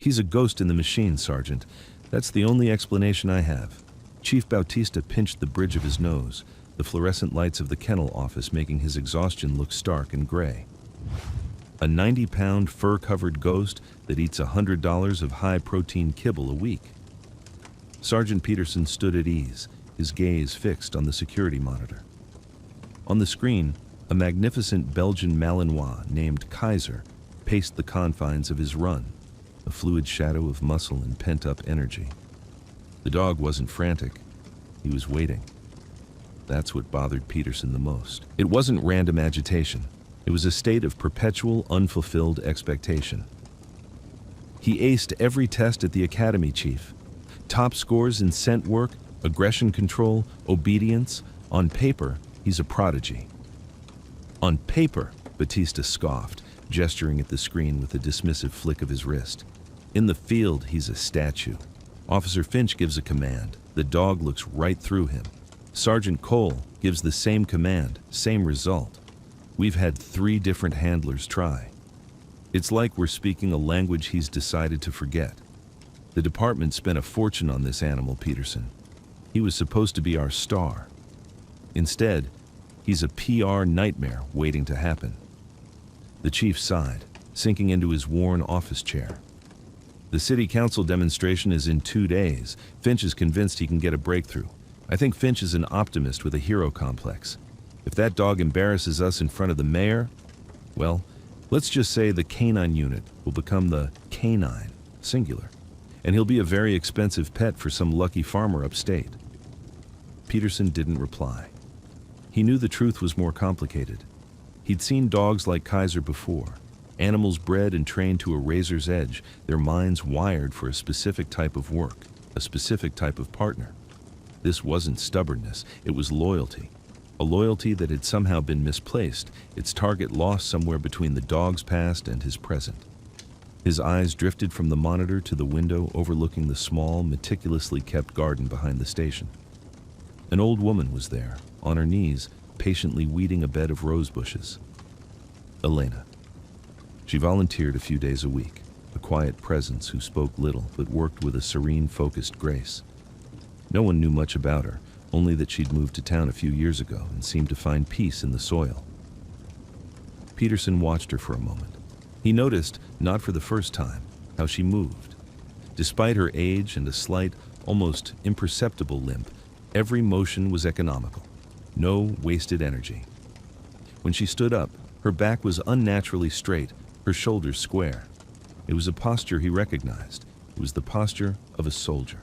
He's a ghost in the machine, Sergeant. That's the only explanation I have. Chief Bautista pinched the bridge of his nose, the fluorescent lights of the kennel office making his exhaustion look stark and gray. A 90-pound fur-covered ghost that eats $100 of high-protein kibble a week. Sergeant Peterson stood at ease, his gaze fixed on the security monitor. On the screen, a magnificent Belgian Malinois named Kaiser paced the confines of his run, a fluid shadow of muscle and pent-up energy. The dog wasn't frantic. He was waiting. That's what bothered Peterson the most. It wasn't random agitation. It was a state of perpetual, unfulfilled expectation. He aced every test at the academy, Chief. Top scores in scent work, aggression control, obedience. On paper, he's a prodigy. On paper, Bautista scoffed, gesturing at the screen with a dismissive flick of his wrist. In the field, he's a statue. Officer Finch gives a command. The dog looks right through him. Sergeant Cole gives the same command, same result. We've had 3 different handlers try. It's like we're speaking a language he's decided to forget. The department spent a fortune on this animal, Peterson. He was supposed to be our star. Instead, he's a PR nightmare waiting to happen. The chief sighed, sinking into his worn office chair. The city council demonstration is in 2 days. Finch is convinced he can get a breakthrough. I think Finch is an optimist with a hero complex. If that dog embarrasses us in front of the mayor, well, let's just say the canine unit will become the canine, singular, and he'll be a very expensive pet for some lucky farmer upstate. Peterson didn't reply. He knew the truth was more complicated. He'd seen dogs like Kaiser before, animals bred and trained to a razor's edge, their minds wired for a specific type of work, a specific type of partner. This wasn't stubbornness, it was loyalty. A loyalty that had somehow been misplaced, its target lost somewhere between the dog's past and his present. His eyes drifted from the monitor to the window overlooking the small, meticulously kept garden behind the station. An old woman was there, on her knees, patiently weeding a bed of rose bushes. Elena. She volunteered a few days a week, a quiet presence who spoke little but worked with a serene, focused grace. No one knew much about her, only that she'd moved to town a few years ago and seemed to find peace in the soil. Peterson watched her for a moment. He noticed, not for the first time, how she moved. Despite her age and a slight, almost imperceptible limp, every motion was economical. No wasted energy. When she stood up, her back was unnaturally straight, her shoulders square. It was a posture he recognized. It was the posture of a soldier.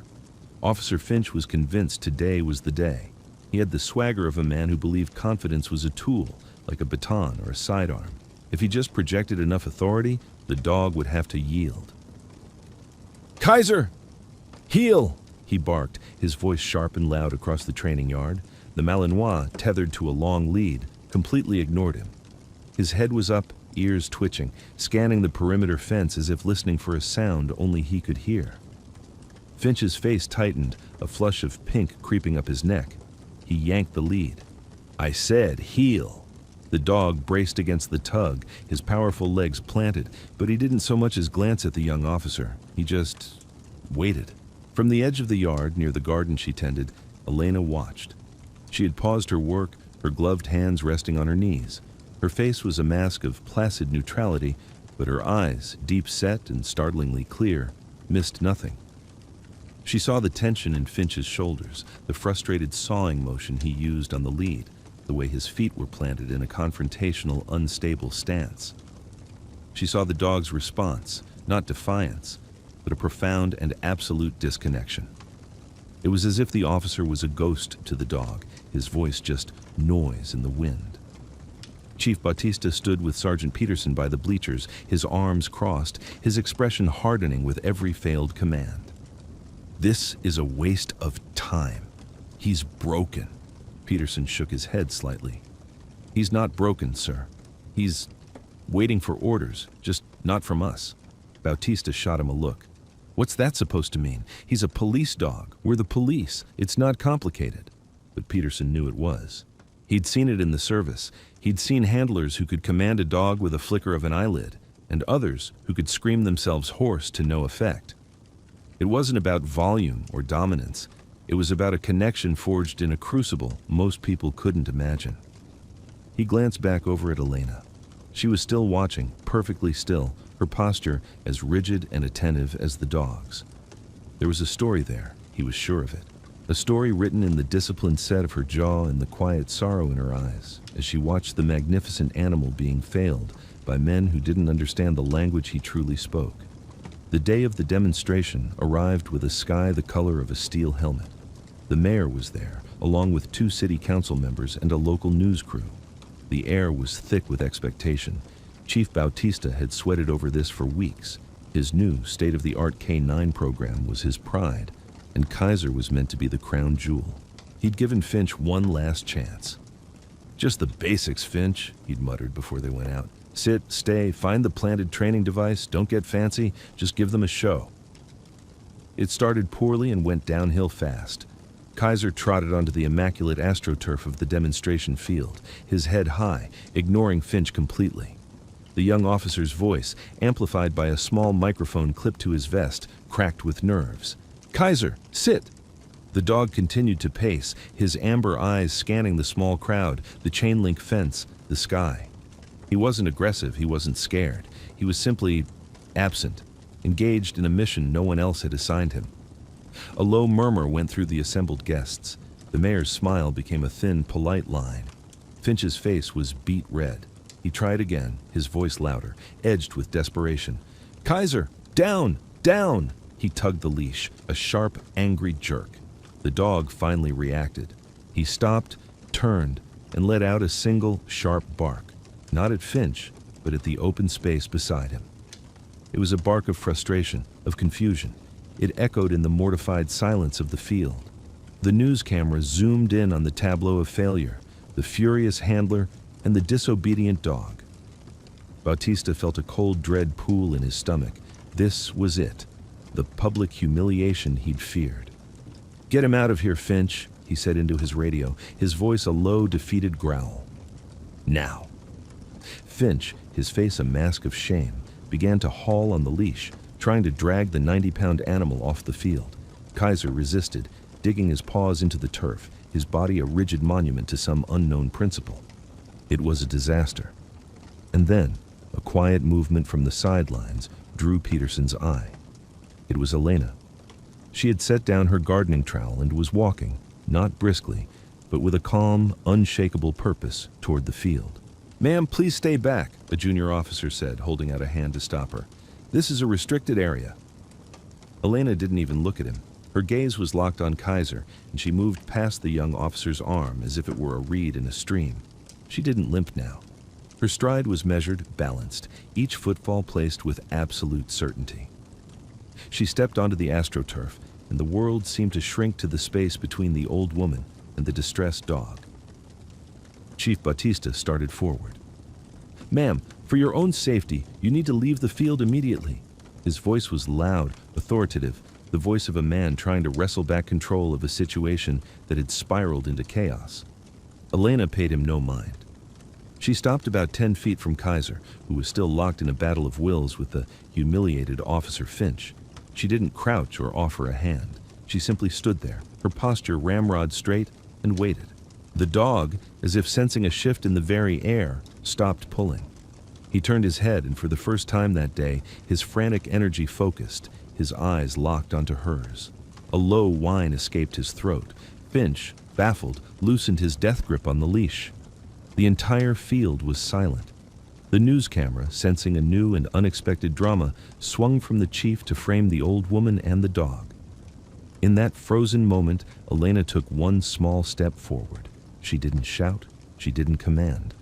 Officer Finch was convinced today was the day. He had the swagger of a man who believed confidence was a tool, like a baton or a sidearm. If he just projected enough authority, the dog would have to yield. "Kaiser! Heel!" he barked, his voice sharp and loud across the training yard. The Malinois, tethered to a long lead, completely ignored him. His head was up, ears twitching, scanning the perimeter fence as if listening for a sound only he could hear. Finch's face tightened, a flush of pink creeping up his neck. He yanked the lead. "I said heel." The dog braced against the tug, his powerful legs planted, but he didn't so much as glance at the young officer. He just waited. From the edge of the yard, near the garden she tended, Elena watched. She had paused her work, her gloved hands resting on her knees. Her face was a mask of placid neutrality, but her eyes, deep set and startlingly clear, missed nothing. She saw the tension in Finch's shoulders, the frustrated sawing motion he used on the lead, the way his feet were planted in a confrontational, unstable stance. She saw the dog's response, not defiance, but a profound and absolute disconnection. It was as if the officer was a ghost to the dog, his voice just noise in the wind. Chief Bautista stood with Sergeant Peterson by the bleachers, his arms crossed, his expression hardening with every failed command. "This is a waste of time. He's broken." Peterson shook his head slightly. "He's not broken, sir. He's waiting for orders, just not from us." Bautista shot him a look. "What's that supposed to mean? He's a police dog. We're the police. It's not complicated." But Peterson knew it was. He'd seen it in the service. He'd seen handlers who could command a dog with a flicker of an eyelid. and others who could scream themselves hoarse to no effect. It wasn't about volume or dominance. It was about a connection forged in a crucible most people couldn't imagine. He glanced back over at Elena. She was still watching, perfectly still, her posture as rigid and attentive as the dog's. There was a story there, he was sure of it. A story written in the disciplined set of her jaw and the quiet sorrow in her eyes as she watched the magnificent animal being failed by men who didn't understand the language he truly spoke. The day of the demonstration arrived with a sky the color of a steel helmet. The mayor was there, along with 2 city council members and a local news crew. The air was thick with expectation. Chief Bautista had sweated over this for weeks. His new state-of-the-art K-9 program was his pride, and Kaiser was meant to be the crown jewel. He'd given Finch one last chance. "Just the basics, Finch," he'd muttered before they went out. "Sit, stay, find the planted training device, don't get fancy, just give them a show." It started poorly and went downhill fast. Kaiser trotted onto the immaculate astroturf of the demonstration field, his head high, ignoring Finch completely. The young officer's voice, amplified by a small microphone clipped to his vest, cracked with nerves. "Kaiser, sit!" The dog continued to pace, his amber eyes scanning the small crowd, the chain-link fence, the sky. He wasn't aggressive, he wasn't scared. He was simply absent, engaged in a mission no one else had assigned him. A low murmur went through the assembled guests. The mayor's smile became a thin, polite line. Finch's face was beet red. He tried again, his voice louder, edged with desperation. "Kaiser, down, down!" He tugged the leash, a sharp, angry jerk. The dog finally reacted. He stopped, turned, and let out a single, sharp bark. Not at Finch, but at the open space beside him. It was a bark of frustration, of confusion. It echoed in the mortified silence of the field. The news camera zoomed in on the tableau of failure, the furious handler, and the disobedient dog. Bautista felt a cold dread pool in his stomach. This was it, the public humiliation he'd feared. "Get him out of here, Finch," he said into his radio, his voice a low, defeated growl. "Now." Finch, his face a mask of shame, began to haul on the leash, trying to drag the 90-pound animal off the field. Kaiser resisted, digging his paws into the turf, his body a rigid monument to some unknown principle. It was a disaster. And then, a quiet movement from the sidelines drew Peterson's eye. It was Elena. She had set down her gardening trowel and was walking, not briskly, but with a calm, unshakable purpose toward the field. "Ma'am, please stay back," a junior officer said, holding out a hand to stop her. "This is a restricted area." Elena didn't even look at him. Her gaze was locked on Kaiser, and she moved past the young officer's arm as if it were a reed in a stream. She didn't limp now. Her stride was measured, balanced, each footfall placed with absolute certainty. She stepped onto the astroturf, and the world seemed to shrink to the space between the old woman and the distressed dog. Chief Bautista started forward. "Ma'am, for your own safety, you need to leave the field immediately." His voice was loud, authoritative, the voice of a man trying to wrestle back control of a situation that had spiraled into chaos. Elena paid him no mind. She stopped about 10 feet from Kaiser, who was still locked in a battle of wills with the humiliated Officer Finch. She didn't crouch or offer a hand. She simply stood there, her posture ramrod straight, and waited. The dog, as if sensing a shift in the very air, stopped pulling. He turned his head, and for the first time that day, his frantic energy focused, his eyes locked onto hers. A low whine escaped his throat. Finch, baffled, loosened his death grip on the leash. The entire field was silent. The news camera, sensing a new and unexpected drama, swung from the chief to frame the old woman and the dog. In that frozen moment, Elena took one small step forward. She didn't shout, she didn't command.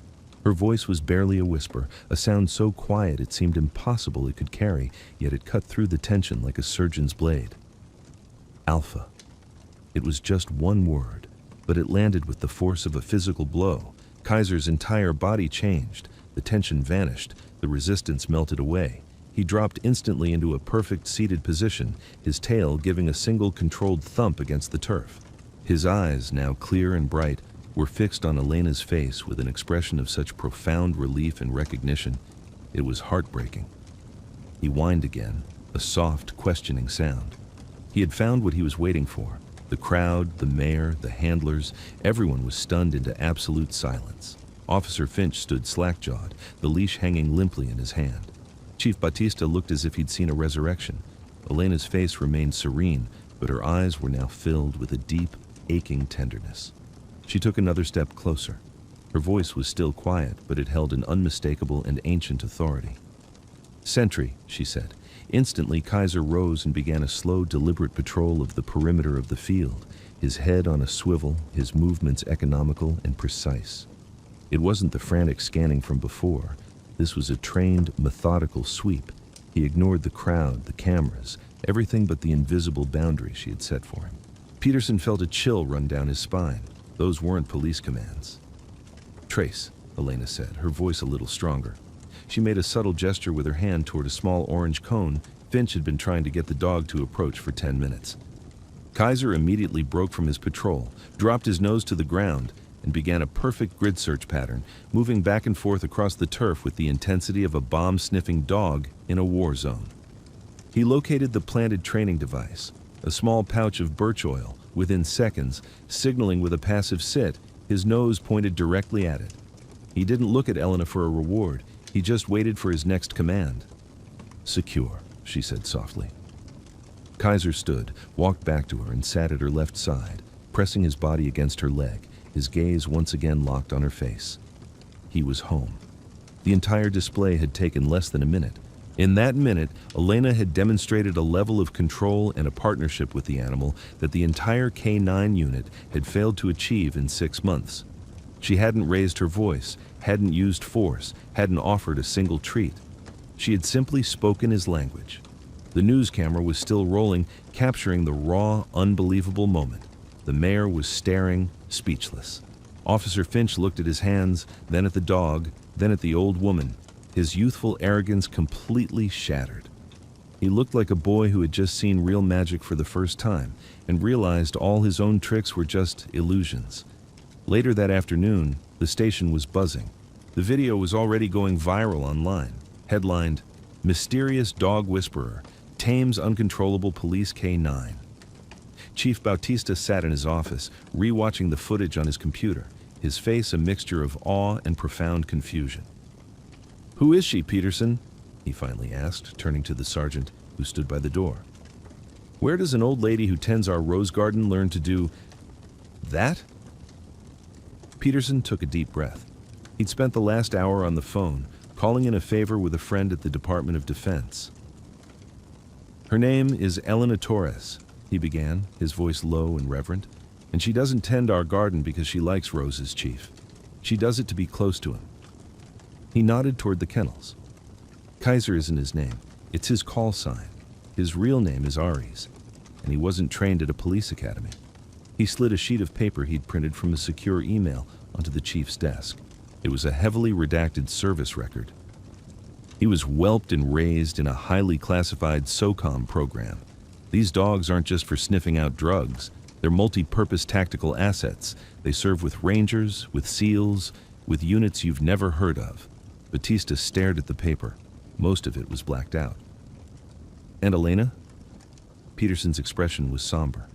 Her voice was barely a whisper, a sound so quiet it seemed impossible it could carry, yet it cut through the tension like a surgeon's blade. Alpha. It was just one word, but it landed with the force of a physical blow. Kaiser's entire body changed. The tension vanished. The resistance melted away. He dropped instantly into a perfect seated position, his tail giving a single controlled thump against the turf. His eyes, now clear and bright, were fixed on Elena's face with an expression of such profound relief and recognition. It was heartbreaking. He whined again, a soft, questioning sound. He had found what he was waiting for. The crowd, the mayor, the handlers, everyone was stunned into absolute silence. Officer Finch stood slack-jawed, the leash hanging limply in his hand. Chief Bautista looked as if he'd seen a resurrection. Elena's face remained serene, but her eyes were now filled with a deep, aching tenderness. She took another step closer. Her voice was still quiet, but it held an unmistakable and ancient authority. "Sentry," she said. Instantly, Kaiser rose and began a slow, deliberate patrol of the perimeter of the field, his head on a swivel, his movements economical and precise. It wasn't the frantic scanning from before. This was a trained, methodical sweep. He ignored the crowd, the cameras, everything but the invisible boundary she had set for him. Peterson felt a chill run down his spine. Those weren't police commands. "Trace," Elena said, her voice a little stronger. She made a subtle gesture with her hand toward a small orange cone Finch had been trying to get the dog to approach for 10 minutes. Kaiser immediately broke from his patrol, dropped his nose to the ground, and began a perfect grid search pattern, moving back and forth across the turf with the intensity of a bomb-sniffing dog in a war zone. He located the planted training device, a small pouch of birch oil, within seconds, signaling with a passive sit, his nose pointed directly at it. He didn't look at Elena for a reward. He just waited for his next command. "Secure," she said softly. Kaiser stood, walked back to her, and sat at her left side, pressing his body against her leg, his gaze once again locked on her face. He was home. The entire display had taken less than a minute. In that minute, Elena had demonstrated a level of control and a partnership with the animal that the entire K9 unit had failed to achieve in 6 months. She hadn't raised her voice, hadn't used force, hadn't offered a single treat. She had simply spoken his language. The news camera was still rolling, capturing the raw, unbelievable moment. The mayor was staring, speechless. Officer Finch looked at his hands, then at the dog, then at the old woman, his youthful arrogance completely shattered. He looked like a boy who had just seen real magic for the first time and realized all his own tricks were just illusions. Later that afternoon, the station was buzzing. The video was already going viral online, headlined, "Mysterious Dog Whisperer Tames Uncontrollable Police K9." Chief Bautista sat in his office, rewatching the footage on his computer, his face a mixture of awe and profound confusion. "Who is she, Peterson?" he finally asked, turning to the sergeant who stood by the door. "Where does an old lady who tends our rose garden learn to do that?" Peterson took a deep breath. He'd spent the last hour on the phone, calling in a favor with a friend at the Department of Defense. "Her name is Elena Torres," he began, his voice low and reverent, "and she doesn't tend our garden because she likes roses, Chief. She does it to be close to him." He nodded toward the kennels. "Kaiser isn't his name. It's his call sign. His real name is Aries, and he wasn't trained at a police academy." He slid a sheet of paper he'd printed from a secure email onto the chief's desk. It was a heavily redacted service record. He was whelped and raised in a highly classified SOCOM program. These dogs aren't just for sniffing out drugs. They're multi-purpose tactical assets. They serve with Rangers, with SEALs, with units you've never heard of. Bautista stared at the paper. Most of it was blacked out. "And Elena?" Peterson's expression was somber.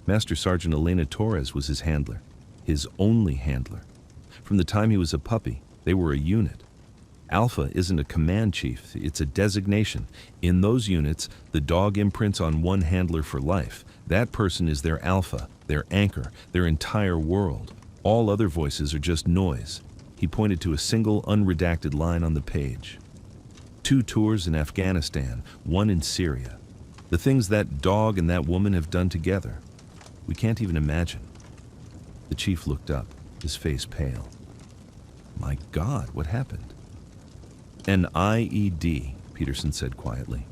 Master Sergeant Elena Torres was his handler, his only handler. From the time he was a puppy, they were a unit. Alpha isn't a command chief, it's a designation. In those units, the dog imprints on one handler for life. That person is their alpha, their anchor, their entire world. All other voices are just noise. He pointed to a single unredacted line on the page. 2 tours in Afghanistan, 1 in Syria. The things that dog and that woman have done together. We can't even imagine. The chief looked up, his face pale. "My God, what happened?" "An IED," Peterson said quietly.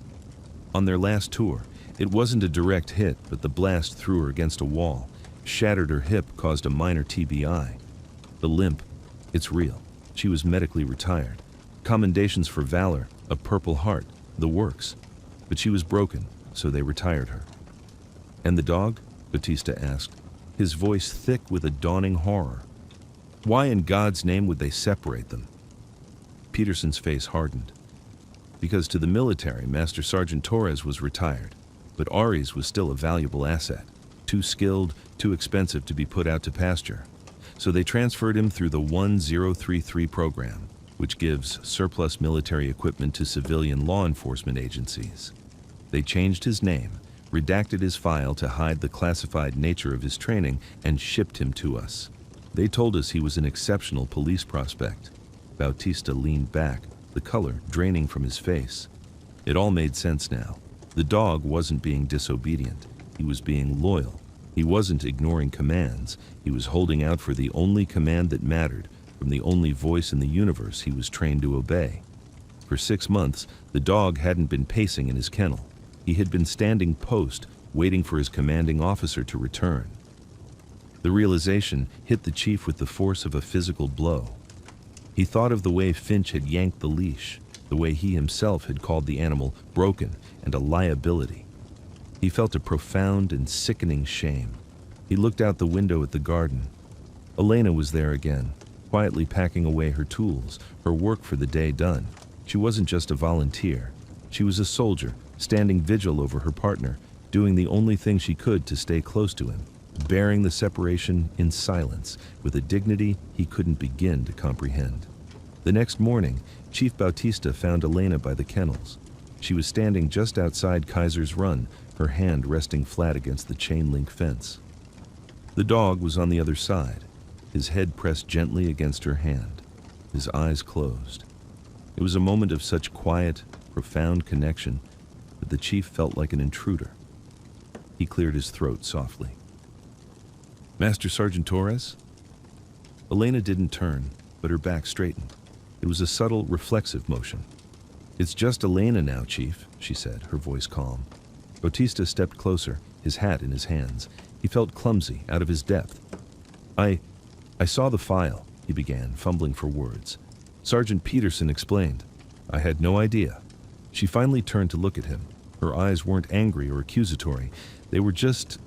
"On their last tour, it wasn't a direct hit, but the blast threw her against a wall, shattered her hip, caused a minor TBI. The limp, it's real. She was medically retired. Commendations for valor, a Purple Heart, the works. But she was broken, so they retired her." "And the dog?" Bautista asked, his voice thick with a dawning horror. "Why in God's name would they separate them?" Peterson's face hardened. because to the military, Master Sergeant Torres was retired, but Aries was still a valuable asset, too skilled, too expensive to be put out to pasture. So they transferred him through the 1033 program, which gives surplus military equipment to civilian law enforcement agencies. They changed his name, redacted his file to hide the classified nature of his training, and shipped him to us. They told us he was an exceptional police prospect. Bautista leaned back, the color draining from his face. It all made sense now. The dog wasn't being disobedient. He was being loyal. He wasn't ignoring commands. He was holding out for the only command that mattered, from the only voice in the universe he was trained to obey. For 6 months, the dog hadn't been pacing in his kennel. He had been standing post, waiting for his commanding officer to return. The realization hit the chief with the force of a physical blow. He thought of the way Finch had yanked the leash, the way he himself had called the animal broken and a liability. He felt a profound and sickening shame. He looked out the window at the garden. Elena was there again, quietly packing away her tools, her work for the day done. She wasn't just a volunteer. She was a soldier, standing vigil over her partner, doing the only thing she could to stay close to him, bearing the separation in silence with a dignity he couldn't begin to comprehend. The next morning, Chief Bautista found Elena by the kennels. She was standing just outside Kaiser's Run, her hand resting flat against the chain-link fence. The dog was on the other side, his head pressed gently against her hand, his eyes closed. It was a moment of such quiet, profound connection that the chief felt like an intruder. He cleared his throat softly. "Master Sergeant Torres?" Elena didn't turn, but her back straightened. It was a subtle, reflexive motion. "It's just Elena now, Chief," she said, her voice calm. Bautista stepped closer, his hat in his hands. He felt clumsy, out of his depth. I saw the file," he began, fumbling for words. Sergeant Peterson explained. "I had no idea." She finally turned to look at him. Her eyes weren't angry or accusatory. They were just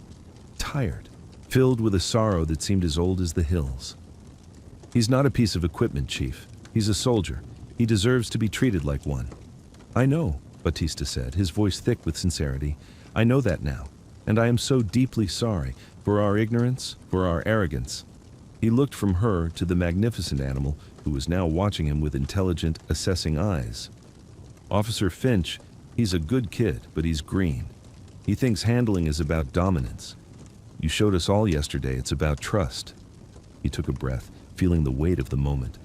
tired, filled with a sorrow that seemed as old as the hills. "He's not a piece of equipment, Chief. He's a soldier. He deserves to be treated like one." "I know," Bautista said, his voice thick with sincerity. "I know that now, and I am so deeply sorry for our ignorance, for our arrogance." He looked from her to the magnificent animal, who was now watching him with intelligent, assessing eyes. "Officer Finch, he's a good kid, but he's green. He thinks handling is about dominance. You showed us all yesterday it's about trust." He took a breath, feeling the weight of the moment.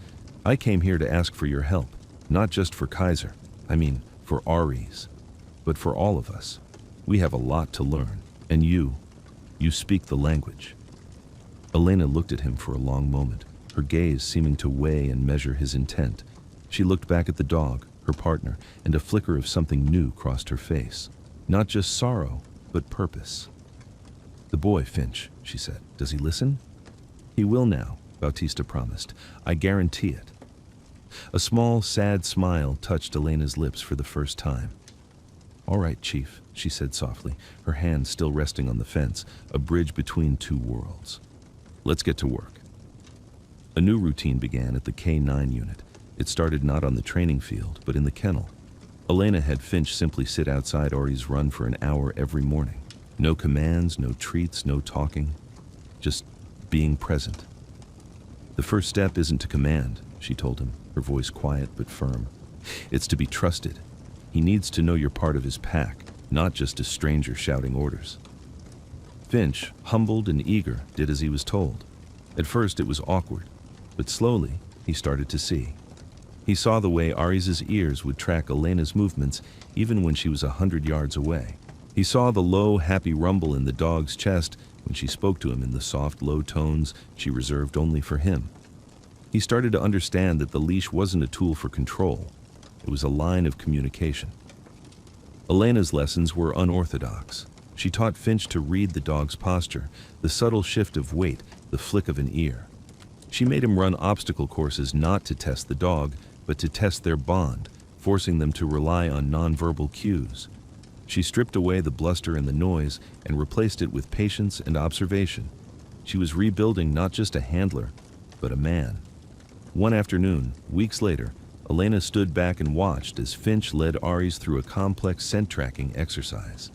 "I came here to ask for your help, not just for Kaiser. For Aries, but for all of us. We have a lot to learn, and you speak the language." Elena looked at him for a long moment, her gaze seeming to weigh and measure his intent. She looked back at the dog, her partner, and a flicker of something new crossed her face. Not just sorrow, but purpose. "The boy, Finch," she said. "Does he listen?" "He will now," Bautista promised. "I guarantee it." A small, sad smile touched Elena's lips for the first time. "All right, Chief," she said softly, her hand still resting on the fence, a bridge between two worlds. "Let's get to work." A new routine began at the K9 unit. It started not on the training field, but in the kennel. Elena had Finch simply sit outside Ori's Run for an hour every morning. No commands, no treats, no talking, just being present. "The first step isn't to command," she told him, her voice quiet but firm. "It's to be trusted. He needs to know you're part of his pack, not just a stranger shouting orders." Finch, humbled and eager, did as he was told. At first it was awkward, but slowly he started to see. He saw the way Aries' ears would track Elena's movements even when she was 100 yards away. He saw the low, happy rumble in the dog's chest when she spoke to him in the soft, low tones she reserved only for him. He started to understand that the leash wasn't a tool for control. It was a line of communication. Elena's lessons were unorthodox. She taught Finch to read the dog's posture, the subtle shift of weight, the flick of an ear. She made him run obstacle courses not to test the dog, but to test their bond, forcing them to rely on nonverbal cues. She stripped away the bluster and the noise and replaced it with patience and observation. She was rebuilding not just a handler, but a man. One afternoon, weeks later, Elena stood back and watched as Finch led Aries through a complex scent tracking exercise.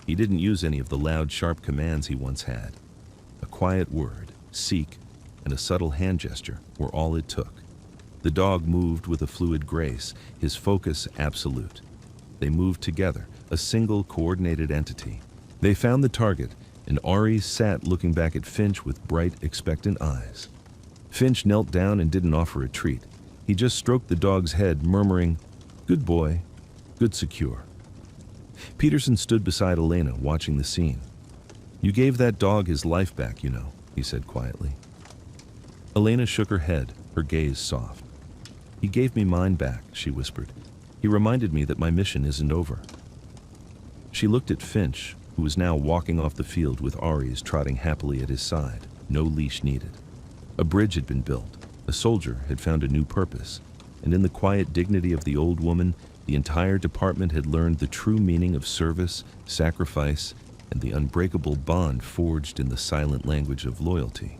He didn't use any of the loud, sharp commands he once had. A quiet word, seek, and a subtle hand gesture were all it took. The dog moved with a fluid grace, his focus absolute. They moved together, a single coordinated entity. They found the target, and Aries sat looking back at Finch with bright, expectant eyes. Finch knelt down and didn't offer a treat. He just stroked the dog's head, murmuring, "Good boy, good secure." Peterson stood beside Elena, watching the scene. "You gave that dog his life back, you know," he said quietly. Elena shook her head, her gaze soft. "He gave me mine back," she whispered. "He reminded me that my mission isn't over." She looked at Finch, who was now walking off the field with Aries trotting happily at his side, no leash needed. A bridge had been built. A soldier had found a new purpose, and in the quiet dignity of the old woman, the entire department had learned the true meaning of service, sacrifice, and the unbreakable bond forged in the silent language of loyalty.